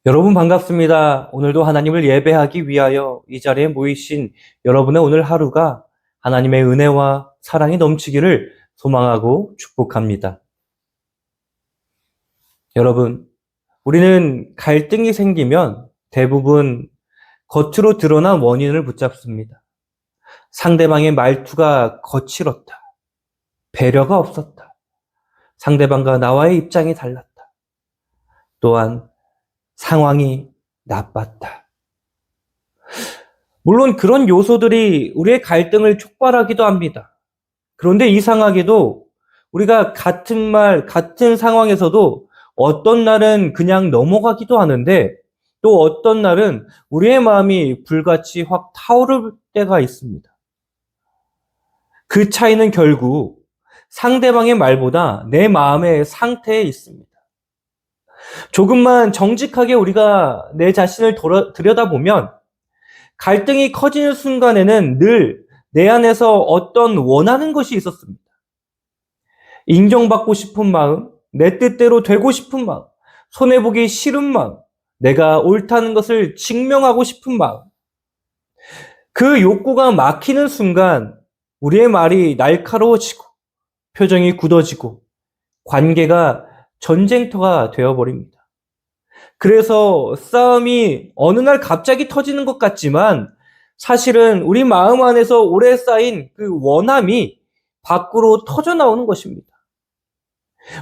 여러분 반갑습니다. 오늘도 하나님을 예배하기 위하여 이 자리에 모이신 여러분의 오늘 하루가 하나님의 은혜와 사랑이 넘치기를 소망하고 축복합니다. 여러분, 우리는 갈등이 생기면 대부분 겉으로 드러난 원인을 붙잡습니다. 상대방의 말투가 거칠었다. 배려가 없었다. 상대방과 나와의 입장이 달랐다. 또한 상황이 나빴다. 물론 그런 요소들이 우리의 갈등을 촉발하기도 합니다. 그런데 이상하게도 우리가 같은 말, 같은 상황에서도 어떤 날은 그냥 넘어가기도 하는데 또 어떤 날은 우리의 마음이 불같이 확 타오를 때가 있습니다. 그 차이는 결국 상대방의 말보다 내 마음의 상태에 있습니다. 조금만 정직하게 우리가 내 자신을 들여다보면 갈등이 커지는 순간에는 늘 내 안에서 어떤 원하는 것이 있었습니다. 인정받고 싶은 마음, 내 뜻대로 되고 싶은 마음, 손해보기 싫은 마음, 내가 옳다는 것을 증명하고 싶은 마음. 그 욕구가 막히는 순간 우리의 말이 날카로워지고 표정이 굳어지고 관계가 전쟁터가 되어버립니다. 그래서 싸움이 어느 날 갑자기 터지는 것 같지만 사실은 우리 마음 안에서 오래 쌓인 그 원함이 밖으로 터져 나오는 것입니다.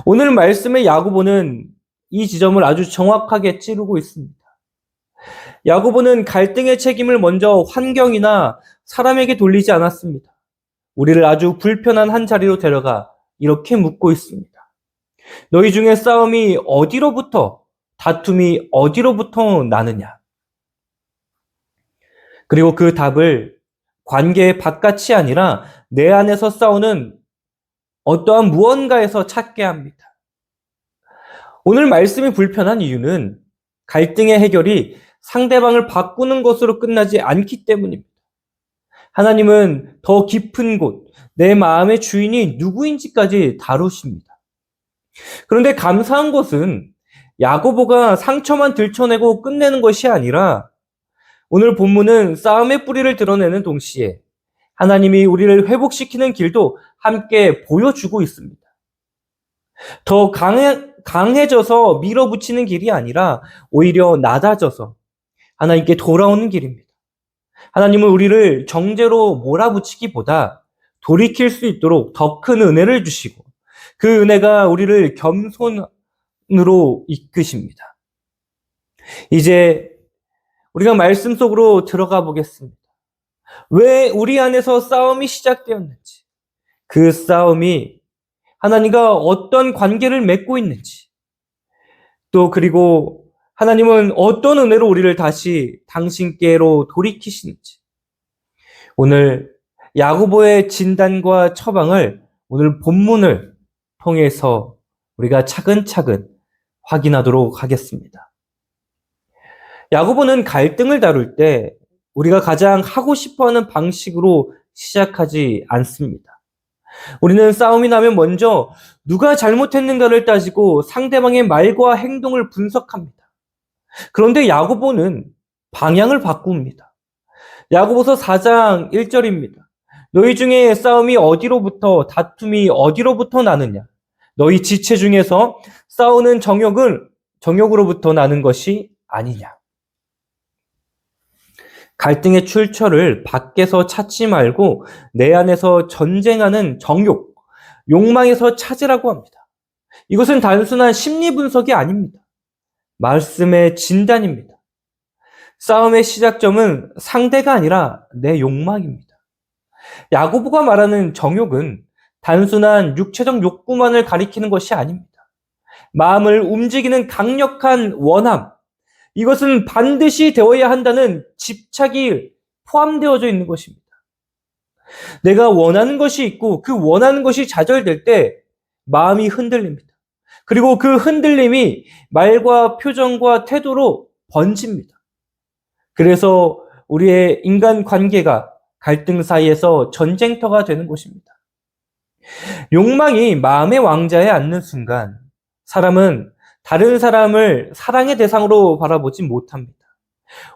오늘 말씀의 야고보는 이 지점을 아주 정확하게 찌르고 있습니다. 야고보는 갈등의 책임을 먼저 환경이나 사람에게 돌리지 않았습니다. 우리를 아주 불편한 한 자리로 데려가 이렇게 묻고 있습니다. 너희 중에 싸움이 어디로부터, 다툼이 어디로부터 나느냐? 그리고 그 답을 관계의 바깥이 아니라 내 안에서 싸우는 어떠한 무언가에서 찾게 합니다. 오늘 말씀이 불편한 이유는 갈등의 해결이 상대방을 바꾸는 것으로 끝나지 않기 때문입니다. 하나님은 더 깊은 곳, 내 마음의 주인이 누구인지까지 다루십니다. 그런데 감사한 것은 야고보가 상처만 들춰내고 끝내는 것이 아니라 오늘 본문은 싸움의 뿌리를 드러내는 동시에 하나님이 우리를 회복시키는 길도 함께 보여주고 있습니다. 더 강해져서 밀어붙이는 길이 아니라 오히려 낮아져서 하나님께 돌아오는 길입니다. 하나님은 우리를 정죄로 몰아붙이기보다 돌이킬 수 있도록 더 큰 은혜를 주시고 그 은혜가 우리를 겸손으로 이끄십니다. 이제 우리가 말씀 속으로 들어가 보겠습니다. 왜 우리 안에서 싸움이 시작되었는지, 그 싸움이 하나님과 어떤 관계를 맺고 있는지, 또 그리고 하나님은 어떤 은혜로 우리를 다시 당신께로 돌이키시는지, 오늘 야고보의 진단과 처방을 오늘 본문을 통해서 우리가 차근차근 확인하도록 하겠습니다. 야고보는 갈등을 다룰 때 우리가 가장 하고 싶어하는 방식으로 시작하지 않습니다. 우리는 싸움이 나면 먼저 누가 잘못했는가를 따지고 상대방의 말과 행동을 분석합니다. 그런데 야고보는 방향을 바꿉니다. 야고보서 4장 1절입니다. 너희 중에 싸움이 어디로부터, 다툼이 어디로부터 나느냐? 너희 지체 중에서 싸우는 정욕으로부터 나는 것이 아니냐? 갈등의 출처를 밖에서 찾지 말고 내 안에서 전쟁하는 정욕, 욕망에서 찾으라고 합니다. 이것은 단순한 심리 분석이 아닙니다. 말씀의 진단입니다. 싸움의 시작점은 상대가 아니라 내 욕망입니다. 야고보가 말하는 정욕은 단순한 육체적 욕구만을 가리키는 것이 아닙니다. 마음을 움직이는 강력한 원함, 이것은 반드시 되어야 한다는 집착이 포함되어져 있는 것입니다. 내가 원하는 것이 있고 그 원하는 것이 좌절될 때 마음이 흔들립니다. 그리고 그 흔들림이 말과 표정과 태도로 번집니다. 그래서 우리의 인간 관계가 갈등 사이에서 전쟁터가 되는 것입니다. 욕망이 마음의 왕자에 앉는 순간 사람은 다른 사람을 사랑의 대상으로 바라보지 못합니다.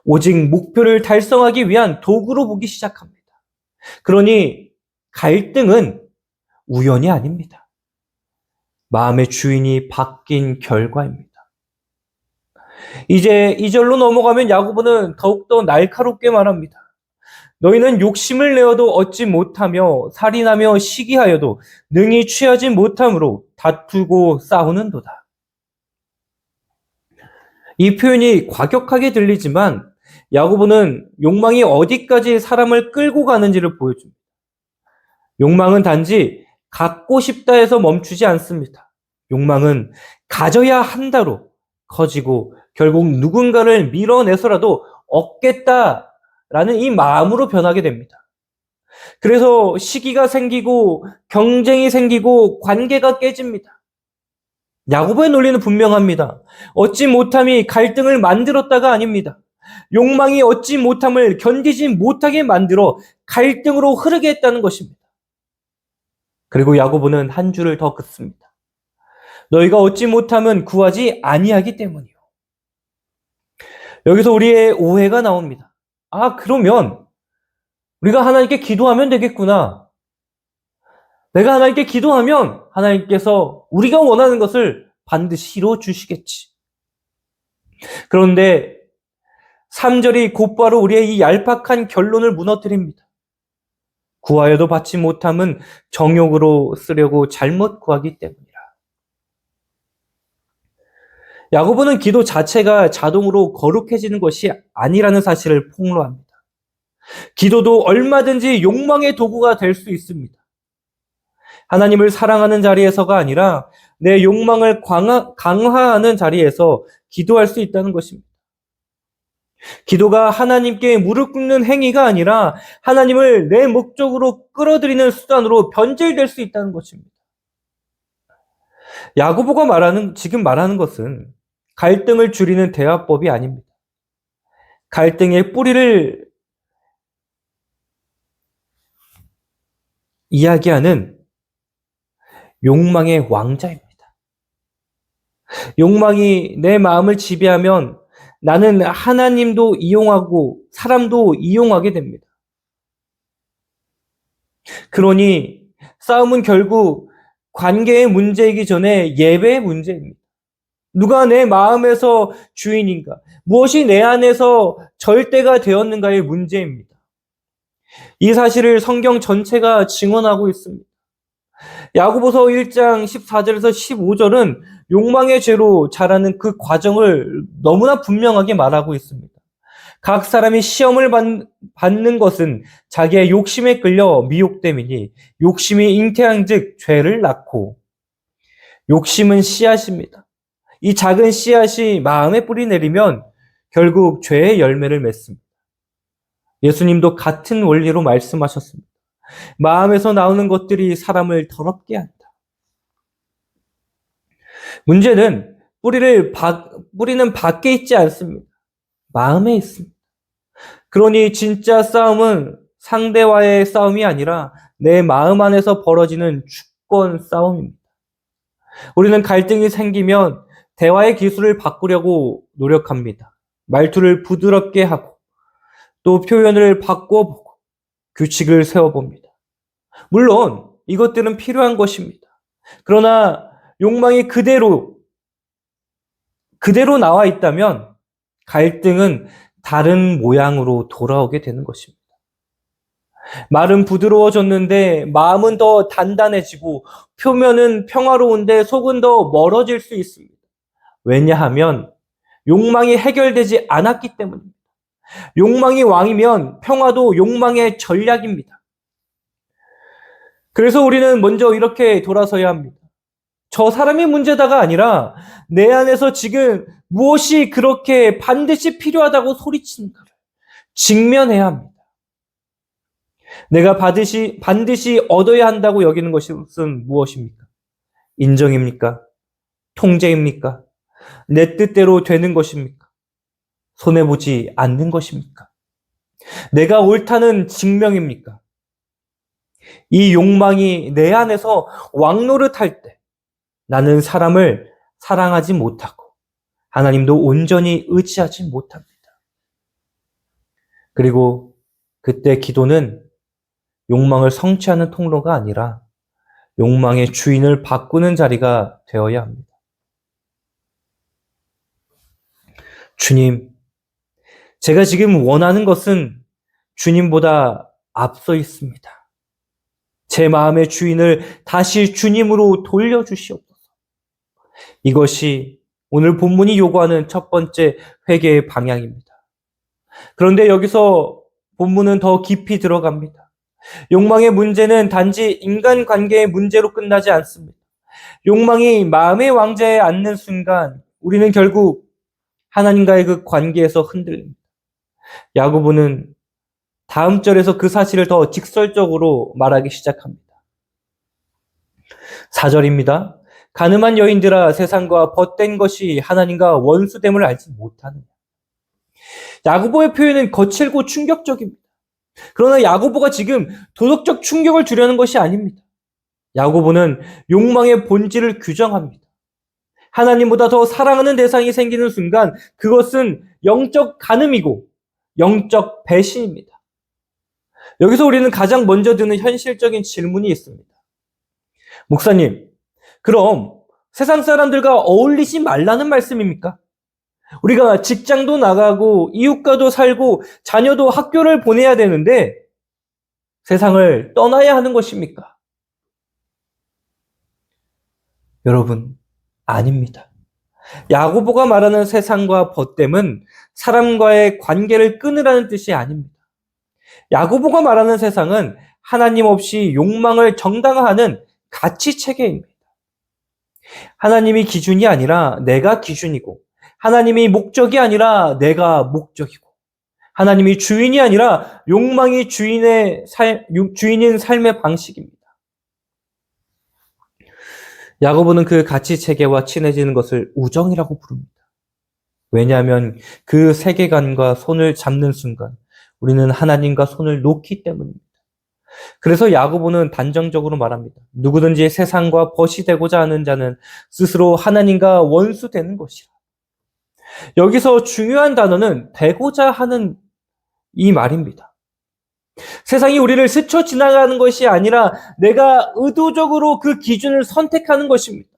오직 목표를 달성하기 위한 도구로 보기 시작합니다. 그러니 갈등은 우연이 아닙니다. 마음의 주인이 바뀐 결과입니다. 이제 2절로 넘어가면 야고보는 더욱더 날카롭게 말합니다. 너희는 욕심을 내어도 얻지 못하며 살인하며 시기하여도 능히 취하지 못함으로 다투고 싸우는도다. 이 표현이 과격하게 들리지만 야고보는 욕망이 어디까지 사람을 끌고 가는지를 보여줍니다. 욕망은 단지 갖고 싶다 해서 멈추지 않습니다. 욕망은 가져야 한다로 커지고 결국 누군가를 밀어내서라도 얻겠다라는 이 마음으로 변하게 됩니다. 그래서 시기가 생기고 경쟁이 생기고 관계가 깨집니다. 야고보의 논리는 분명합니다. 얻지 못함이 갈등을 만들었다가 아닙니다. 욕망이 얻지 못함을 견디지 못하게 만들어 갈등으로 흐르게 했다는 것입니다. 그리고 야고보는 한 줄을 더 긋습니다. 너희가 얻지 못함은 구하지 아니하기 때문이요. 여기서 우리의 오해가 나옵니다. 그러면 우리가 하나님께 기도하면 되겠구나. 내가 하나님께 기도하면 하나님께서 우리가 원하는 것을 반드시 이루어 주시겠지. 그런데 3절이 곧바로 우리의 이 얄팍한 결론을 무너뜨립니다. 구하여도 받지 못함은 정욕으로 쓰려고 잘못 구하기 때문이라. 야고보는 기도 자체가 자동으로 거룩해지는 것이 아니라는 사실을 폭로합니다. 기도도 얼마든지 욕망의 도구가 될 수 있습니다. 하나님을 사랑하는 자리에서가 아니라 내 욕망을 강화하는 자리에서 기도할 수 있다는 것입니다. 기도가 하나님께 무릎 꿇는 행위가 아니라 하나님을 내 목적으로 끌어들이는 수단으로 변질될 수 있다는 것입니다. 야고보가 지금 말하는 것은 갈등을 줄이는 대화법이 아닙니다. 갈등의 뿌리를 이야기하는 욕망의 왕자입니다. 욕망이 내 마음을 지배하면 나는 하나님도 이용하고 사람도 이용하게 됩니다. 그러니 싸움은 결국 관계의 문제이기 전에 예배의 문제입니다. 누가 내 마음에서 주인인가? 무엇이 내 안에서 절대가 되었는가의 문제입니다. 이 사실을 성경 전체가 증언하고 있습니다. 야고보서 1장 14절에서 15절은 욕망의 죄로 자라는 그 과정을 너무나 분명하게 말하고 있습니다. 각 사람이 시험을 받는 것은 자기의 욕심에 끌려 미혹됨이니 욕심이 잉태한즉 죄를 낳고 욕심은 씨앗입니다. 이 작은 씨앗이 마음에 뿌리 내리면 결국 죄의 열매를 맺습니다. 예수님도 같은 원리로 말씀하셨습니다. 마음에서 나오는 것들이 사람을 더럽게 한다. 문제는 뿌리는 밖에 있지 않습니다. 마음에 있습니다. 그러니 진짜 싸움은 상대와의 싸움이 아니라 내 마음 안에서 벌어지는 주권 싸움입니다. 우리는 갈등이 생기면 대화의 기술을 바꾸려고 노력합니다. 말투를 부드럽게 하고 또 표현을 바꿔보고 규칙을 세워봅니다. 물론 이것들은 필요한 것입니다. 그러나 욕망이 그대로 나와 있다면 갈등은 다른 모양으로 돌아오게 되는 것입니다. 말은 부드러워졌는데 마음은 더 단단해지고 표면은 평화로운데 속은 더 멀어질 수 있습니다. 왜냐하면 욕망이 해결되지 않았기 때문입니다. 욕망이 왕이면 평화도 욕망의 전략입니다. 그래서 우리는 먼저 이렇게 돌아서야 합니다. 저 사람이 문제다가 아니라 내 안에서 지금 무엇이 그렇게 반드시 필요하다고 소리치는가를 직면해야 합니다. 내가 반드시 얻어야 한다고 여기는 것은 무엇입니까? 인정입니까? 통제입니까? 내 뜻대로 되는 것입니까? 손해보지 않는 것입니까? 내가 옳다는 증명입니까? 이 욕망이 내 안에서 왕노릇할 때 나는 사람을 사랑하지 못하고 하나님도 온전히 의지하지 못합니다. 그리고 그때 기도는 욕망을 성취하는 통로가 아니라 욕망의 주인을 바꾸는 자리가 되어야 합니다. 주님, 제가 지금 원하는 것은 주님보다 앞서 있습니다. 제 마음의 주인을 다시 주님으로 돌려주시옵소서. 이것이 오늘 본문이 요구하는 첫 번째 회개의 방향입니다. 그런데 여기서 본문은 더 깊이 들어갑니다. 욕망의 문제는 단지 인간관계의 문제로 끝나지 않습니다. 욕망이 마음의 왕좌에 앉는 순간 우리는 결국 하나님과의 그 관계에서 흔들립니다. 야고보는 다음 절에서 그 사실을 더 직설적으로 말하기 시작합니다. 4절입니다. 가늠한 여인들아, 세상과 벗된 것이 하나님과 원수됨을 알지 못하느냐. 야고보의 표현은 거칠고 충격적입니다. 그러나 야고보가 지금 도덕적 충격을 주려는 것이 아닙니다. 야고보는 욕망의 본질을 규정합니다. 하나님보다 더 사랑하는 대상이 생기는 순간 그것은 영적 간음이고 영적 배신입니다. 여기서 우리는 가장 먼저 드는 현실적인 질문이 있습니다. 목사님, 그럼 세상 사람들과 어울리지 말라는 말씀입니까? 우리가 직장도 나가고 이웃과도 살고 자녀도 학교를 보내야 되는데 세상을 떠나야 하는 것입니까? 여러분, 아닙니다. 야고보가 말하는 세상과 벗됨은 사람과의 관계를 끊으라는 뜻이 아닙니다. 야고보가 말하는 세상은 하나님 없이 욕망을 정당화하는 가치 체계입니다. 하나님이 기준이 아니라 내가 기준이고, 하나님이 목적이 아니라 내가 목적이고, 하나님이 주인이 아니라 욕망이 주인인 삶의 방식입니다. 야고보는 그 가치 체계와 친해지는 것을 우정이라고 부릅니다. 왜냐하면 그 세계관과 손을 잡는 순간 우리는 하나님과 손을 놓기 때문입니다. 그래서 야고보는 단정적으로 말합니다. 누구든지 세상과 벗이 되고자 하는 자는 스스로 하나님과 원수되는 것이라. 여기서 중요한 단어는 되고자 하는 이 말입니다. 세상이 우리를 스쳐 지나가는 것이 아니라 내가 의도적으로 그 기준을 선택하는 것입니다.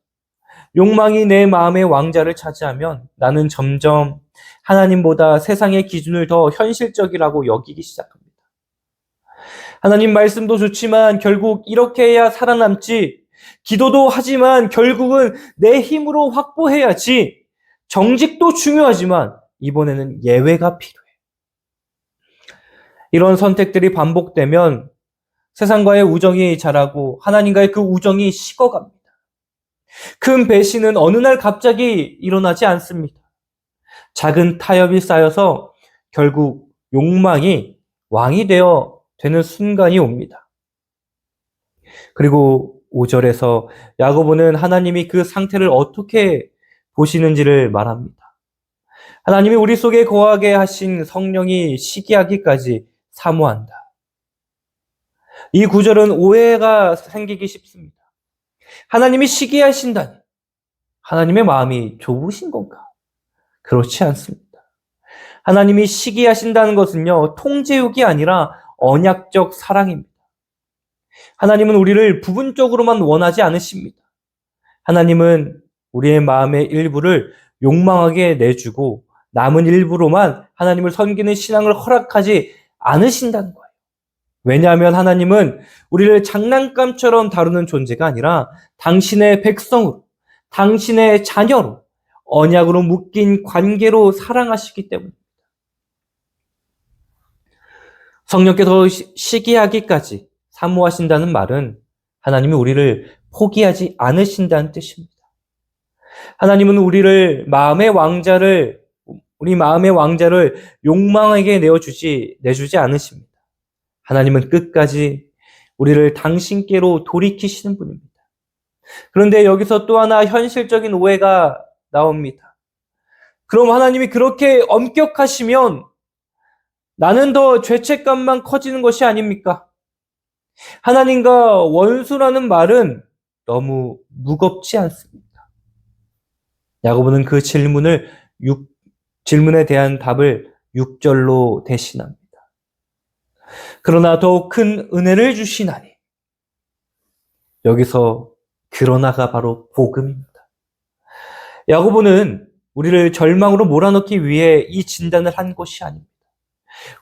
욕망이 내 마음의 왕좌를 차지하면 나는 점점 하나님보다 세상의 기준을 더 현실적이라고 여기기 시작합니다. 하나님 말씀도 좋지만 결국 이렇게 해야 살아남지, 기도도 하지만 결국은 내 힘으로 확보해야지, 정직도 중요하지만 이번에는 예외가 필요해. 이런 선택들이 반복되면 세상과의 우정이 자라고 하나님과의 그 우정이 식어갑니다. 큰 배신은 어느 날 갑자기 일어나지 않습니다. 작은 타협이 쌓여서 결국 욕망이 왕이 되는 순간이 옵니다. 그리고 5절에서 야고보는 하나님이 그 상태를 어떻게 보시는지를 말합니다. 하나님이 우리 속에 거하게 하신 성령이 시기하기까지 사모한다. 이 구절은 오해가 생기기 쉽습니다. 하나님이 시기하신다니, 하나님의 마음이 좁으신 건가? 그렇지 않습니다. 하나님이 시기하신다는 것은요, 통제욕이 아니라 언약적 사랑입니다. 하나님은 우리를 부분적으로만 원하지 않으십니다. 하나님은 우리의 마음의 일부를 욕망하게 내주고 남은 일부로만 하나님을 섬기는 신앙을 허락하지 않으신다는 거예요. 왜냐하면 하나님은 우리를 장난감처럼 다루는 존재가 아니라 당신의 백성으로, 당신의 자녀로, 언약으로 묶인 관계로 사랑하시기 때문입니다. 성령께서 시기하기까지 사모하신다는 말은 하나님이 우리를 포기하지 않으신다는 뜻입니다. 하나님은 우리 마음의 왕자를 욕망에게 내주지 않으십니다. 하나님은 끝까지 우리를 당신께로 돌이키시는 분입니다. 그런데 여기서 또 하나 현실적인 오해가 나옵니다. 그럼 하나님이 그렇게 엄격하시면 나는 더 죄책감만 커지는 것이 아닙니까? 하나님과 원수라는 말은 너무 무겁지 않습니까? 야고보는 그 질문을 질문에 대한 답을 6절로 대신합니다. 그러나 더욱 큰 은혜를 주시나니. 여기서 그러나가 바로 복음입니다. 야고보는 우리를 절망으로 몰아넣기 위해 이 진단을 한 것이 아닙니다.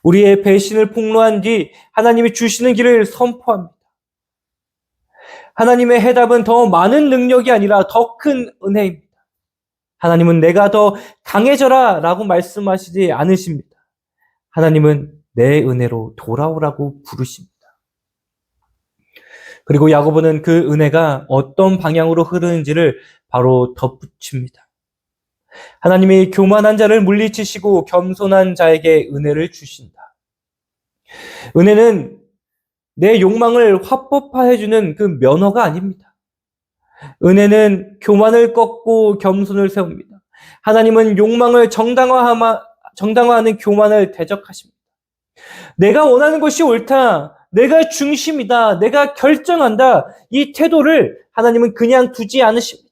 우리의 배신을 폭로한 뒤 하나님이 주시는 길을 선포합니다. 하나님의 해답은 더 많은 능력이 아니라 더 큰 은혜입니다. 하나님은 내가 더 강해져라 라고 말씀하시지 않으십니다. 하나님은 내 은혜로 돌아오라고 부르십니다. 그리고 야고보는 그 은혜가 어떤 방향으로 흐르는지를 바로 덧붙입니다. 하나님이 교만한 자를 물리치시고 겸손한 자에게 은혜를 주신다. 은혜는 내 욕망을 화법화해주는 그 면허가 아닙니다. 은혜는 교만을 꺾고 겸손을 세웁니다. 하나님은 욕망을 정당화하는 교만을 대적하십니다. 내가 원하는 것이 옳다. 내가 중심이다. 내가 결정한다. 이 태도를 하나님은 그냥 두지 않으십니다.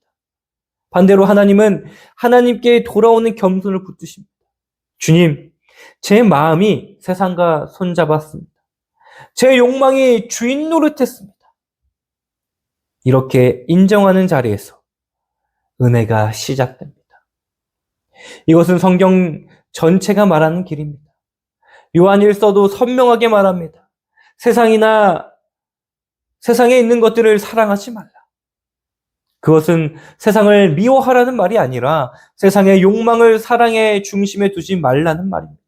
반대로 하나님은 하나님께 돌아오는 겸손을 붙드십니다. 주님, 제 마음이 세상과 손잡았습니다. 제 욕망이 주인 노릇했습니다. 이렇게 인정하는 자리에서 은혜가 시작됩니다. 이것은 성경 전체가 말하는 길입니다. 요한일서도 선명하게 말합니다. 세상에 있는 것들을 사랑하지 말라. 그것은 세상을 미워하라는 말이 아니라 세상의 욕망을 사랑의 중심에 두지 말라는 말입니다.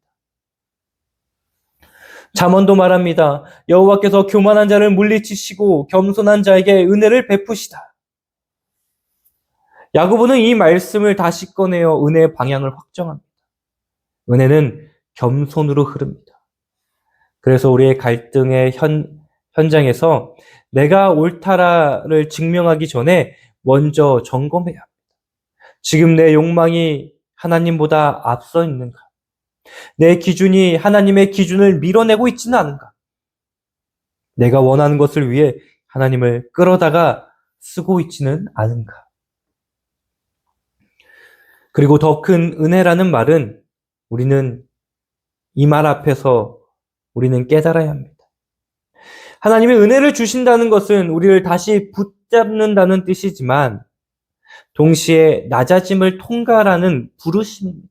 잠언도 말합니다. 여호와께서 교만한 자를 물리치시고 겸손한 자에게 은혜를 베푸시다. 야고보는 이 말씀을 다시 꺼내어 은혜의 방향을 확정합니다. 은혜는 겸손으로 흐릅니다. 그래서 우리의 갈등의 현장에서 내가 옳다라를 증명하기 전에 먼저 점검해야 합니다. 지금 내 욕망이 하나님보다 앞서 있는가? 내 기준이 하나님의 기준을 밀어내고 있지는 않은가? 내가 원하는 것을 위해 하나님을 끌어다가 쓰고 있지는 않은가? 그리고 더 큰 은혜라는 말은 우리는 이 말 앞에서 우리는 깨달아야 합니다. 하나님이 은혜를 주신다는 것은 우리를 다시 붙잡는다는 뜻이지만 동시에 낮아짐을 통과하라는 부르심입니다.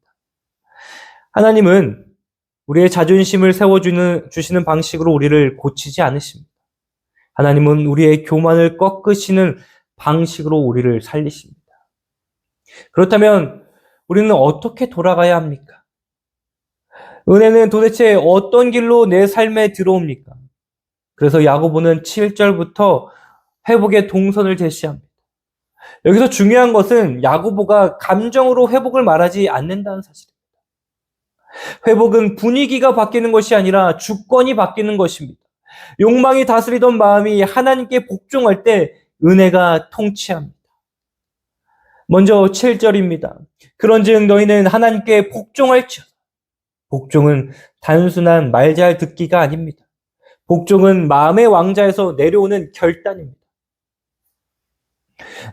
하나님은 우리의 자존심을 세워주시는 방식으로 우리를 고치지 않으십니다. 하나님은 우리의 교만을 꺾으시는 방식으로 우리를 살리십니다. 그렇다면 우리는 어떻게 돌아가야 합니까? 은혜는 도대체 어떤 길로 내 삶에 들어옵니까? 그래서 야고보는 7절부터 회복의 동선을 제시합니다. 여기서 중요한 것은 야고보가 감정으로 회복을 말하지 않는다는 사실입니다. 회복은 분위기가 바뀌는 것이 아니라 주권이 바뀌는 것입니다. 욕망이 다스리던 마음이 하나님께 복종할 때 은혜가 통치합니다. 먼저 7절입니다. 그런즉 너희는 하나님께 복종할지어다. 복종은 단순한 말 잘 듣기가 아닙니다. 복종은 마음의 왕자에서 내려오는 결단입니다.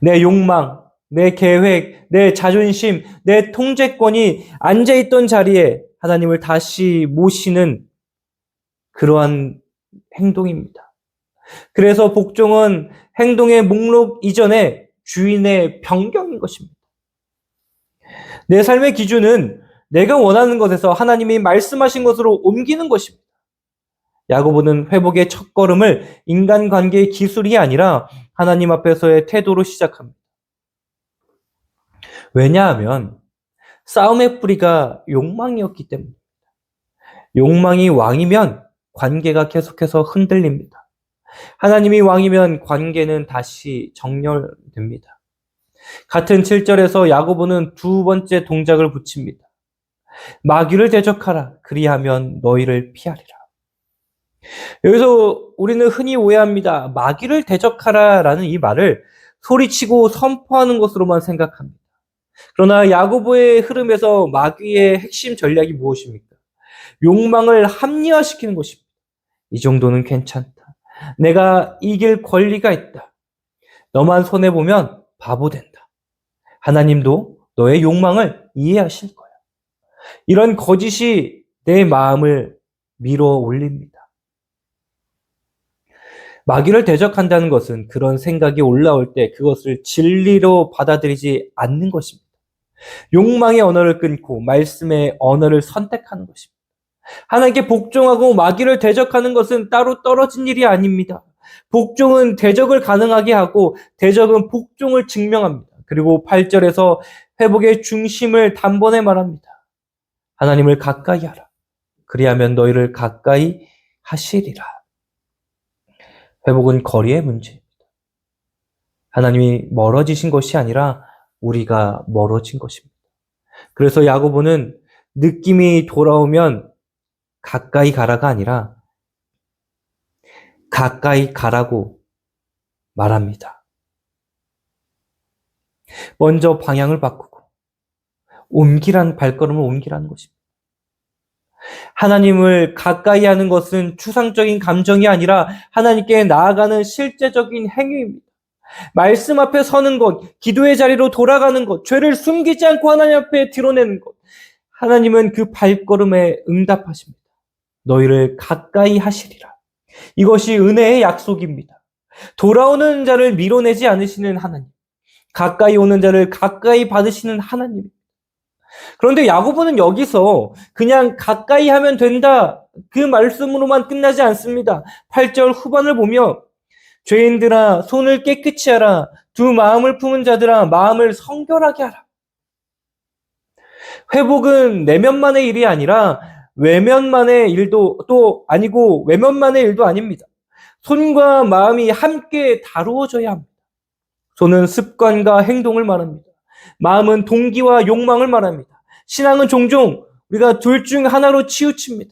내 욕망, 내 계획, 내 자존심, 내 통제권이 앉아있던 자리에 하나님을 다시 모시는 그러한 행동입니다. 그래서 복종은 행동의 목록 이전에 주인의 변경인 것입니다. 내 삶의 기준은 내가 원하는 것에서 하나님이 말씀하신 것으로 옮기는 것입니다. 야고보는 회복의 첫걸음을 인간관계의 기술이 아니라 하나님 앞에서의 태도로 시작합니다. 왜냐하면 싸움의 뿌리가 욕망이었기 때문입니다. 욕망이 왕이면 관계가 계속해서 흔들립니다. 하나님이 왕이면 관계는 다시 정렬됩니다. 같은 7절에서 야고보는 두 번째 동작을 붙입니다. 마귀를 대적하라. 그리하면 너희를 피하리라. 여기서 우리는 흔히 오해합니다. 마귀를 대적하라라는 이 말을 소리치고 선포하는 것으로만 생각합니다. 그러나 야고보의 흐름에서 마귀의 핵심 전략이 무엇입니까? 욕망을 합리화시키는 것입니다. 이 정도는 괜찮다. 내가 이길 권리가 있다. 너만 손해보면 바보 된다. 하나님도 너의 욕망을 이해하실 거야. 이런 거짓이 내 마음을 밀어 올립니다. 마귀를 대적한다는 것은 그런 생각이 올라올 때 그것을 진리로 받아들이지 않는 것입니다. 욕망의 언어를 끊고 말씀의 언어를 선택하는 것입니다. 하나님께 복종하고 마귀를 대적하는 것은 따로 떨어진 일이 아닙니다. 복종은 대적을 가능하게 하고 대적은 복종을 증명합니다. 그리고 8절에서 회복의 중심을 단번에 말합니다. 하나님을 가까이 하라. 그리하면 너희를 가까이 하시리라. 회복은 거리의 문제입니다. 하나님이 멀어지신 것이 아니라 우리가 멀어진 것입니다. 그래서 야고보는 느낌이 돌아오면 가까이 가라가 아니라 가까이 가라고 말합니다. 먼저 방향을 바꾸고 발걸음을 옮기라는 것입니다. 하나님을 가까이 하는 것은 추상적인 감정이 아니라 하나님께 나아가는 실제적인 행위입니다. 말씀 앞에 서는 것, 기도의 자리로 돌아가는 것, 죄를 숨기지 않고 하나님 앞에 드러내는 것. 하나님은 그 발걸음에 응답하십니다. 너희를 가까이 하시리라. 이것이 은혜의 약속입니다. 돌아오는 자를 밀어내지 않으시는 하나님. 가까이 오는 자를 가까이 받으시는 하나님. 그런데 야고보는 여기서 그냥 가까이 하면 된다. 그 말씀으로만 끝나지 않습니다. 8절 후반을 보며 죄인들아 손을 깨끗이 하라. 두 마음을 품은 자들아 마음을 성결하게 하라. 회복은 내면만의 일이 아니라 외면만의 일도 또 아니고 외면만의 일도 아닙니다. 손과 마음이 함께 다루어져야 합니다. 손은 습관과 행동을 말합니다. 마음은 동기와 욕망을 말합니다. 신앙은 종종 우리가 둘 중 하나로 치우칩니다.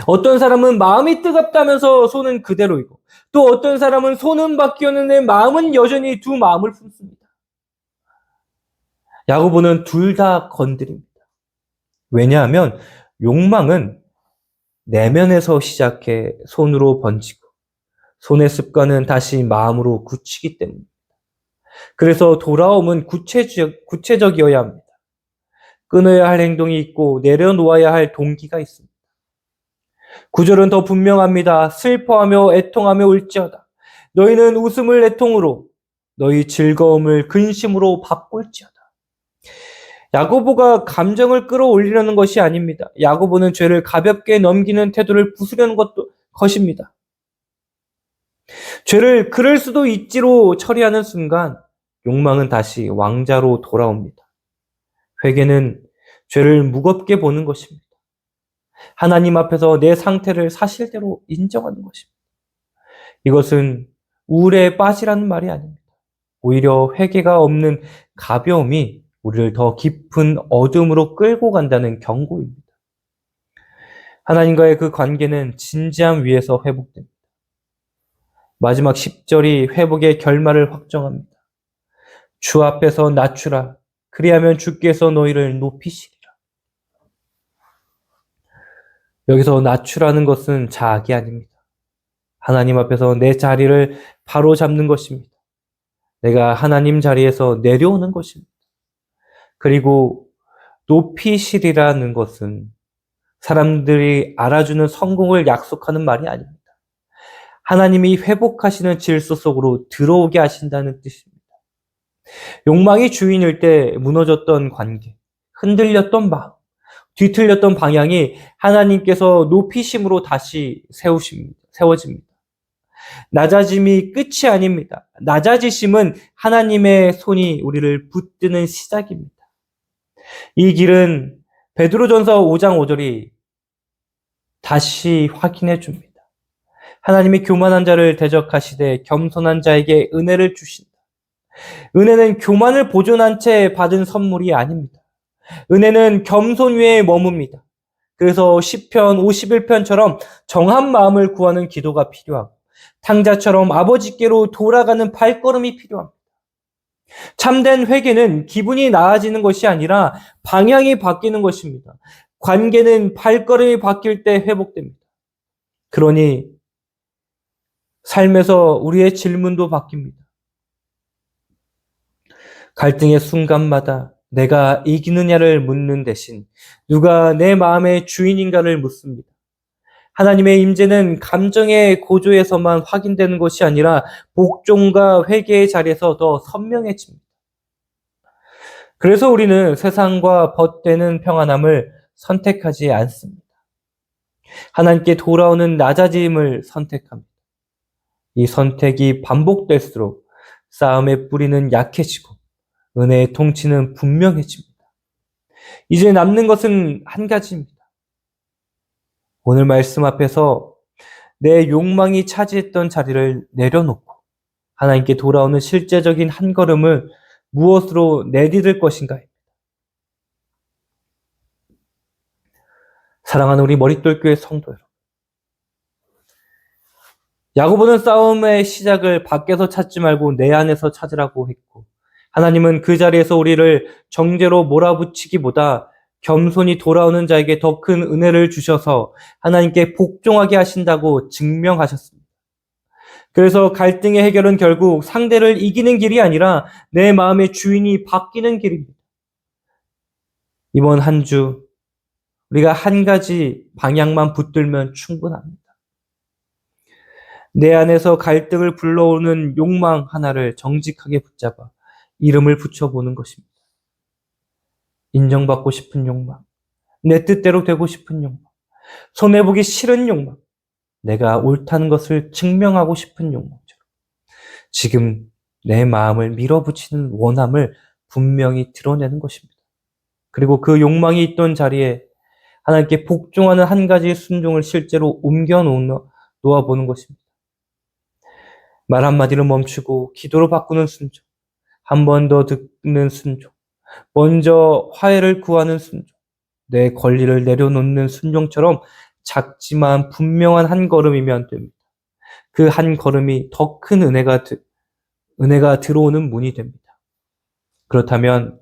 어떤 사람은 마음이 뜨겁다면서 손은 그대로이고 또 어떤 사람은 손은 바뀌었는데 마음은 여전히 두 마음을 품습니다. 야고보는 둘 다 건드립니다. 왜냐하면 욕망은 내면에서 시작해 손으로 번지고 손의 습관은 다시 마음으로 굳히기 때문입니다. 그래서 돌아옴은 구체적이어야 합니다. 끊어야 할 행동이 있고 내려놓아야 할 동기가 있습니다. 9절은 더 분명합니다. 슬퍼하며 애통하며 울지어다. 너희는 웃음을 애통으로 너희 즐거움을 근심으로 바꿀지어다. 야고보가 감정을 끌어올리려는 것이 아닙니다. 야고보는 죄를 가볍게 넘기는 태도를 부수려는 것입니다. 죄를 그럴 수도 있지로 처리하는 순간 욕망은 다시 왕자로 돌아옵니다. 회개는 죄를 무겁게 보는 것입니다. 하나님 앞에서 내 상태를 사실대로 인정하는 것입니다. 이것은 우울에 빠지라는 말이 아닙니다. 오히려 회개가 없는 가벼움이 우리를 더 깊은 어둠으로 끌고 간다는 경고입니다. 하나님과의 그 관계는 진지함 위에서 회복됩니다. 마지막 10절이 회복의 결말을 확정합니다. 주 앞에서 낮추라. 그리하면 주께서 너희를 높이시리라. 여기서 낮추라는 것은 자학이 아닙니다. 하나님 앞에서 내 자리를 바로 잡는 것입니다. 내가 하나님 자리에서 내려오는 것입니다. 그리고 높이시리라는 것은 사람들이 알아주는 성공을 약속하는 말이 아닙니다. 하나님이 회복하시는 질서 속으로 들어오게 하신다는 뜻입니다. 욕망이 주인일 때 무너졌던 관계, 흔들렸던 마음, 뒤틀렸던 방향이 하나님께서 높이심으로 다시 세워집니다. 낮아짐이 끝이 아닙니다. 낮아지심은 하나님의 손이 우리를 붙드는 시작입니다. 이 길은 베드로전서 5장 5절이 다시 확인해 줍니다. 하나님이 교만한 자를 대적하시되 겸손한 자에게 은혜를 주신다. 은혜는 교만을 보존한 채 받은 선물이 아닙니다. 은혜는 겸손 위에 머뭅니다. 그래서 시편 51편처럼 정한 마음을 구하는 기도가 필요하고 탕자처럼 아버지께로 돌아가는 발걸음이 필요합니다. 참된 회개는 기분이 나아지는 것이 아니라 방향이 바뀌는 것입니다. 관계는 발걸음이 바뀔 때 회복됩니다. 그러니 삶에서 우리의 질문도 바뀝니다. 갈등의 순간마다 내가 이기느냐를 묻는 대신 누가 내 마음의 주인인가를 묻습니다. 하나님의 임재는 감정의 고조에서만 확인되는 것이 아니라 복종과 회개의 자리에서 더 선명해집니다. 그래서 우리는 세상과 벗되는 평안함을 선택하지 않습니다. 하나님께 돌아오는 낮아짐을 선택합니다. 이 선택이 반복될수록 싸움의 뿌리는 약해지고 은혜의 통치는 분명해집니다. 이제 남는 것은 한 가지입니다. 오늘 말씀 앞에서 내 욕망이 차지했던 자리를 내려놓고 하나님께 돌아오는 실제적인 한 걸음을 무엇으로 내디딜 것인가입니다. 사랑하는 우리 머릿돌교회 성도 여러분, 야고보는 싸움의 시작을 밖에서 찾지 말고 내 안에서 찾으라고 했고, 하나님은 그 자리에서 우리를 정죄로 몰아붙이기보다 겸손히 돌아오는 자에게 더 큰 은혜를 주셔서 하나님께 복종하게 하신다고 증명하셨습니다. 그래서 갈등의 해결은 결국 상대를 이기는 길이 아니라 내 마음의 주인이 바뀌는 길입니다. 이번 한 주 우리가 한 가지 방향만 붙들면 충분합니다. 내 안에서 갈등을 불러오는 욕망 하나를 정직하게 붙잡아 이름을 붙여보는 것입니다. 인정받고 싶은 욕망, 내 뜻대로 되고 싶은 욕망, 손해보기 싫은 욕망, 내가 옳다는 것을 증명하고 싶은 욕망처럼 지금 내 마음을 밀어붙이는 원함을 분명히 드러내는 것입니다. 그리고 그 욕망이 있던 자리에 하나님께 복종하는 한 가지의 순종을 실제로 옮겨 놓아보는 것입니다. 말 한마디를 멈추고 기도로 바꾸는 순종, 한 번 더 듣는 순종, 먼저 화해를 구하는 순종, 내 권리를 내려놓는 순종처럼 작지만 분명한 한 걸음이면 됩니다. 그 한 걸음이 더 큰 은혜가 들어오는 문이 됩니다. 그렇다면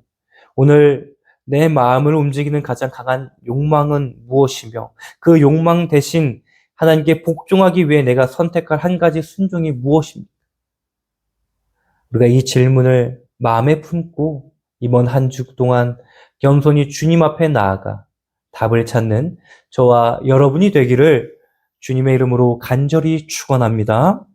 오늘 내 마음을 움직이는 가장 강한 욕망은 무엇이며 그 욕망 대신 하나님께 복종하기 위해 내가 선택할 한 가지 순종이 무엇입니까? 우리가 이 질문을 마음에 품고 이번 한 주 동안 겸손히 주님 앞에 나아가 답을 찾는 저와 여러분이 되기를 주님의 이름으로 간절히 축원합니다.